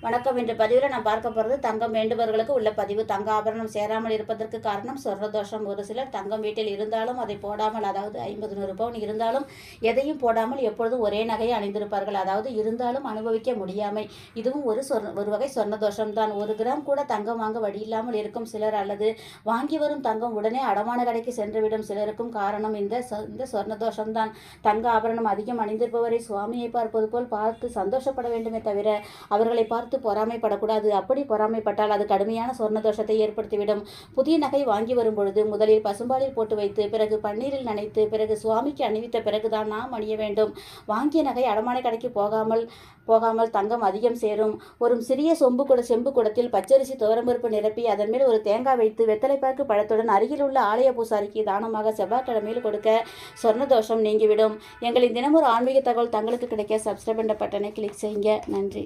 வணக்கம். என்ற பதிவில் நான் பார்க்க போகிறது தங்கம் வேண்டுபவர்களுக்கு உள்ள பதிவு. தங்க ஆபரணம் சேராமல் இருப்பதற்கு காரணம் சொர்ணதோஷம். ஒரு சிலர் தங்கம் வீட்டில் இருந்தாலும் அதை போடாமல், அதாவது 50-100 பவுன் இருந்தாலும் எதையும் போடாமல் எப்பொழுதும் ஒரே நகையை அணிந்திருப்பார்கள். அதாவது இருந்தாலும் அனுபவிக்க முடியாமை. இதுவும் ஒரு வகை சொர்ணதோஷம் தான். 1 கிராம் கூட தங்கம் வாங்க வழி இல்லாமல் இருக்கும் சிலர், அல்லது வாங்கி வரும் தங்கம் உடனே அடமான கடைக்கு சென்றுவிடும் சிலருக்கும் காரணம் இந்த சொர்ணதோஷம் தான். தங்க ஆபரணம் அதிகம் அணிந்திருப்பவரை சுவாமியை பார்ப்பது போல் பார்த்து சந்தோஷப்பட வேண்டுமே தவிர அவர்களை பார்த்து பொறாமைப்படக்கூடாது. அப்படி பொறாமைப்பட்டால் அது கடுமையான சொர்ணதோஷத்தை ஏற்படுத்திவிடும். புதிய நகை வாங்கி வரும் பொழுது முதலில் பசும்பாலில் போட்டு வைத்து, பிறகு பன்னீரில் நனைத்து, பிறகு சுவாமிக்கு அணிவித்த பிறகுதான் நாம் அணிய வேண்டும். வாங்கிய நகை அடமான கடைக்கு போகாமல் தங்கம் அதிகம் சேரும். ஒரு சிறிய செம்பு குடத்தில் பச்சரிசி துவரம்பருப்பு நிரப்பி அதன் மேல் ஒரு தேங்காய் வைத்து வெத்தலைப்பாக்கு பழத்துடன் அருகில் உள்ள ஆலய பூசாரிக்கு தானமாக செவ்வாய்க்கிழமையில் கொடுக்க சொர்ணதோஷம் நீங்கிவிடும். எங்களின் தினமொரு ஆன்மீக தகவல் தங்களுக்கு கிடைக்க சப்ஸ்கிரைப் என்ற பட்டனை கிளிக் செய்யுங்க. நன்றி.